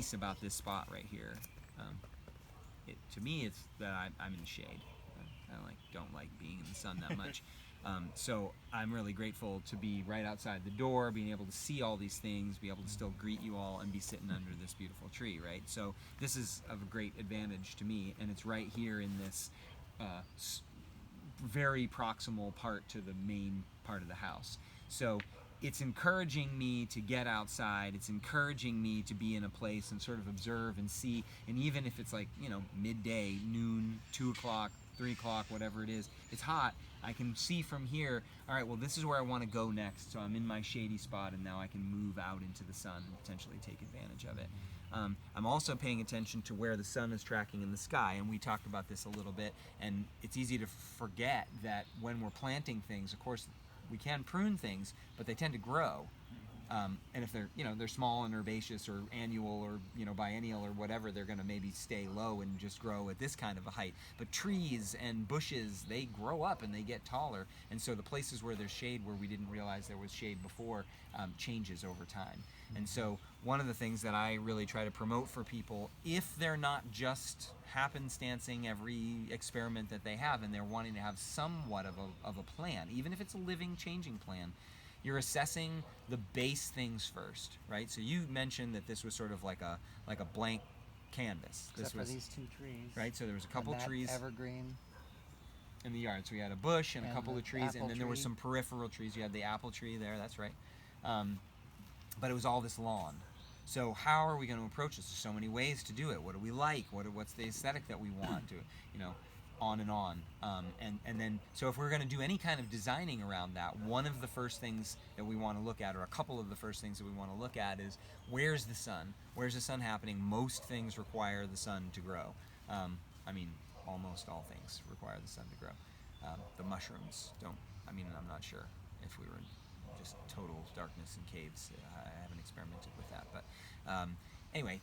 nice about this spot right here, to me, it's that I'm in the shade. I don't like being in the sun that much. So I'm really grateful to be right outside the door, being able to see all these things, be able to still greet you all, and be sitting under this beautiful tree, right? So this is of a great advantage to me, and it's right here in this very proximal part to the main part of the house. So it's encouraging me to get outside. It's encouraging me to be in a place and sort of observe and see. And even if it's like, you know, midday, noon, 2 o'clock, 3 o'clock, whatever it is, it's hot. I can see from here, all right, well, this is where I want to go next. So I'm in my shady spot, and now I can move out into the sun and potentially take advantage of it. I'm also paying attention to where the sun is tracking in the sky, and we talked about this a little bit, and it's easy to forget that when we're planting things, of course, we can prune things, but they tend to grow. And if they're, you know, they're small and herbaceous or annual or, you know, biennial or whatever, they're going to maybe stay low and just grow at this kind of a height. But trees and bushes, they grow up and they get taller. And so the places where there's shade, where we didn't realize there was shade before, changes over time. And so one of the things that I really try to promote for people, if they're not just happenstancing every experiment that they have and they're wanting to have somewhat of a plan, even if it's a living, changing plan, you're assessing the base things first, right? So you mentioned that this was sort of like a blank canvas. Except for these 2 trees. Right, so there was a couple trees. Evergreen. In the yard. So we had a bush and a couple of trees, and then there were tree. some peripheral trees. You had the apple tree there, that's right. But it was all this lawn. So how are we going to approach this? There's so many ways to do it. What do we like? What's the aesthetic that we want to, you know, on and on. And then, so if we're going to do any kind of designing around that, one of the first things that we want to look at, or a couple of the first things that we want to look at, is where's the sun? Where's the sun happening? Most things require the sun to grow. I mean, almost all things require the sun to grow. The mushrooms don't. I mean, I'm not sure if we were in just total darkness in caves. I haven't experimented with that. But anyway,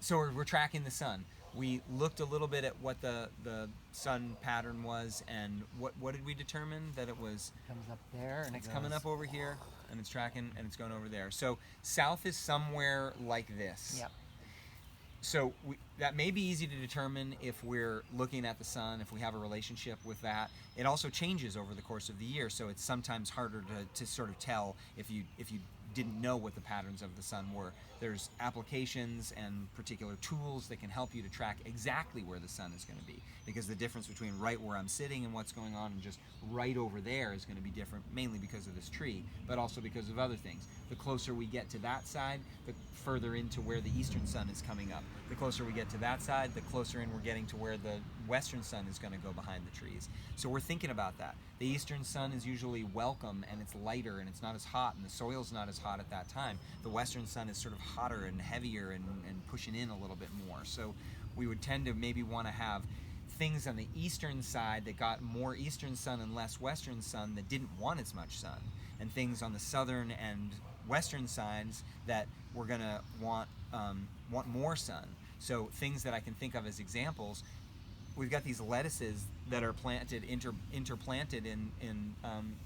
so we're tracking the sun. We looked a little bit at what the sun pattern was, and what did we determine? That it was... It comes up there, and it's coming up over here, and it's tracking, and it's going over there. So south is somewhere like this. Yep. So that may be easy to determine if we're looking at the sun, if we have a relationship with that. It also changes over the course of the year, so it's sometimes harder to sort of tell if you didn't know what the patterns of the sun were. There's applications and particular tools that can help you to track exactly where the sun is going to be, because the difference between right where I'm sitting and what's going on and just right over there is going to be different, mainly because of this tree, but also because of other things. The closer we get to that side, the further into where the eastern sun is coming up. The closer we get to that side, the closer in we're getting to where the western sun is going to go behind the trees. So we're thinking about that. The eastern sun is usually welcome, and it's lighter, and it's not as hot, and the soil's not as hot at that time. The western sun is sort of hotter and heavier and pushing in a little bit more. So we would tend to maybe want to have things on the eastern side that got more eastern sun and less western sun that didn't want as much sun, and things on the southern and western sides that we're going to want more sun. So things that I can think of as examples, we've got these lettuces that are planted, interplanted in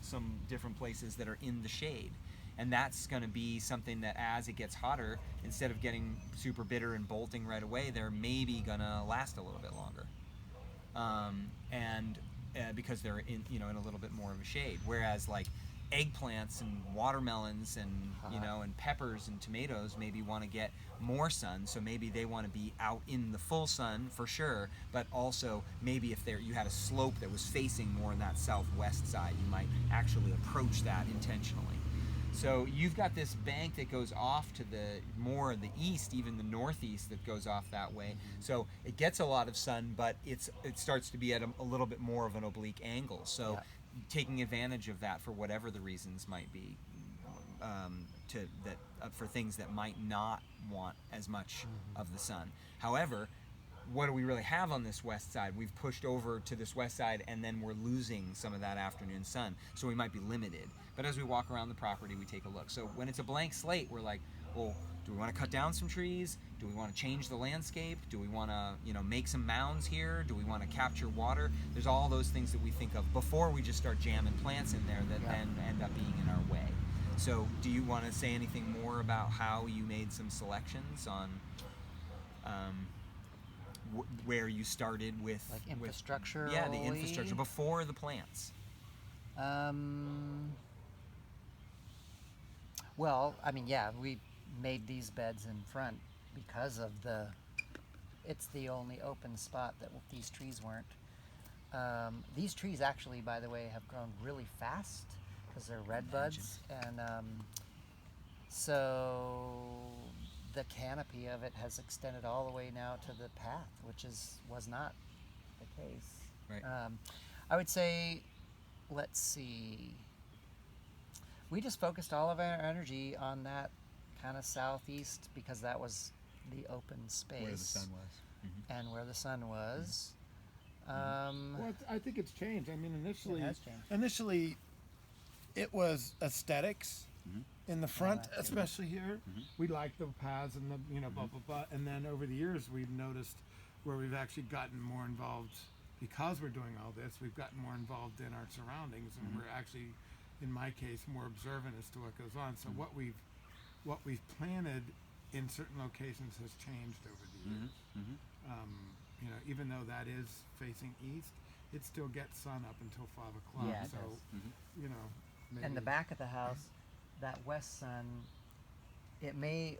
some different places that are in the shade. And that's going to be something that as it gets hotter, instead of getting super bitter and bolting right away, they're maybe going to last a little bit longer. Because they're in a little bit more of a shade. Whereas like eggplants and watermelons and and peppers and tomatoes maybe want to get more sun, so maybe they want to be out in the full sun for sure, but also maybe if you had a slope that was facing more on that southwest side, you might actually approach that intentionally. So you've got this bank that goes off to the east, even the northeast, that goes off that way. So it gets a lot of sun, but it starts to be at a little bit more of an oblique angle. So taking advantage of that for whatever the reasons might be, for things that might not want as much of the sun. However, what do we really have on this west side? We've pushed over to this west side, and then we're losing some of that afternoon sun, so we might be limited. But as we walk around the property, we take a look. So when it's a blank slate, we're like, well, do we want to cut down some trees? Do we want to change the landscape? Do we want to, make some mounds here? Do we want to capture water? There's all those things that we think of before we just start jamming plants in there that then end up being in our way. So, do you want to say anything more about how you made some selections on where you started with Like infrastructure? Yeah, the infrastructure before the plants. Well, I mean, yeah, we made these beds in front because of it's the only open spot that these trees weren't. These trees actually, by the way, have grown really fast because they're red buds, and so the canopy of it has extended all the way now to the path, which was not the case. Right. I would say, let's see, we just focused all of our energy on that kind of southeast because that was the open space. Where the sun was. And where the sun was. Well, I think it's changed. I mean, It has changed. initially, it was aesthetics in the front, especially here. We liked the paths and the blah blah blah. And then over the years, we've noticed where we've actually gotten more involved because we're doing all this. We've gotten more involved in our surroundings, and we're actually, in my case, more observant as to what goes on. So what we've planted in certain locations has changed over the years. Even though that is facing east, it still gets sun up until 5 o'clock. Yeah, it so, does. maybe And the back of the house, that west sun, it may,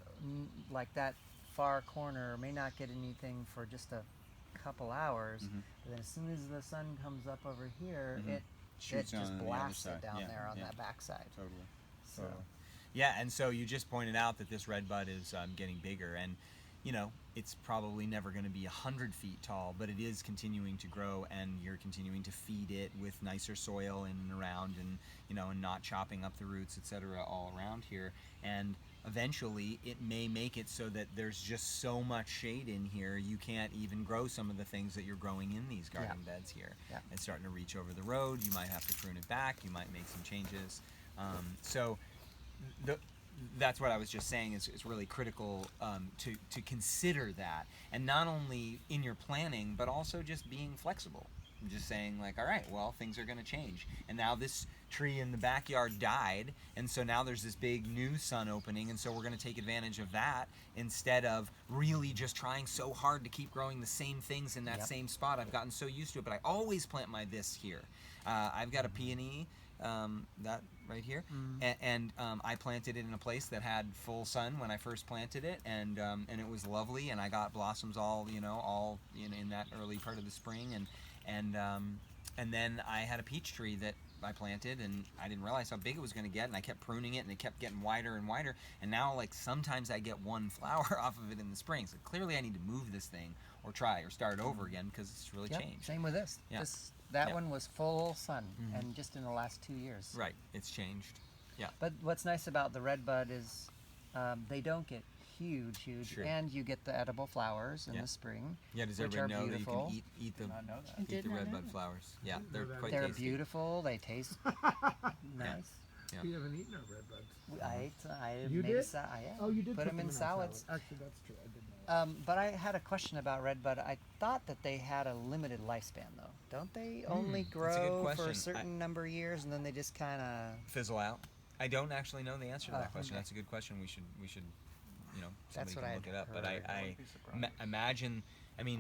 like that far corner, may not get anything for just a couple hours. But then as soon as the sun comes up over here, it Shoots on just the other blasts side. it down Yeah, there on yeah. that backside. Totally. So, Yeah, and so you just pointed out that this red bud is getting bigger, and it's probably never going to be 100 feet tall, but it is continuing to grow, and you're continuing to feed it with nicer soil in and around, and and not chopping up the roots, etc., all around here. And eventually, it may make it so that there's just so much shade in here, you can't even grow some of the things that you're growing in these garden beds here. Yeah. It's starting to reach over the road. You might have to prune it back. You might make some changes. So that's what I was just saying is really critical to consider that, and not only in your planning, but also just being flexible. Just saying like, all right, well, things are going to change, and now this tree in the backyard died, and so now there's this big new sun opening, and so we're going to take advantage of that instead of really just trying so hard to keep growing the same things in that same spot. I've gotten so used to it, but I always plant my this here. I've got a peony. That right here, and I planted it in a place that had full sun when I first planted it, and it was lovely, and I got blossoms all in that early part of the spring, and then I had a peach tree that I planted, and I didn't realize how big it was going to get, and I kept pruning it, and it kept getting wider and wider, and now like sometimes I get one flower off of it in the spring, so clearly I need to move this thing or try or start over again because it's really changed. Same with this. Yeah. That one was full sun, and just in the last 2 years. Right, it's changed. Yeah. But what's nice about the red bud is they don't get huge, Sure. and you get the edible flowers in the spring. Yeah, does which everybody are know beautiful. that you can eat the Did not know that. eat the Did not red know bud that. flowers? Yeah, they're quite They're tasty. beautiful. They taste nice. Yeah. We haven't eaten our red buds. I You made did? yeah. Oh, you did put them in our salads. salad. Actually, that's true. I did know. But I had a question about red bud. I thought that they had a limited lifespan, though. Don't they only that's a good grow for question. a certain number of years, and then they just kind of... Fizzle out. I don't actually know the answer to that Oh, question. okay. That's a good question. We should That's somebody what can I look it up. had But heard. I Wouldn't be surprised. imagine. I mean,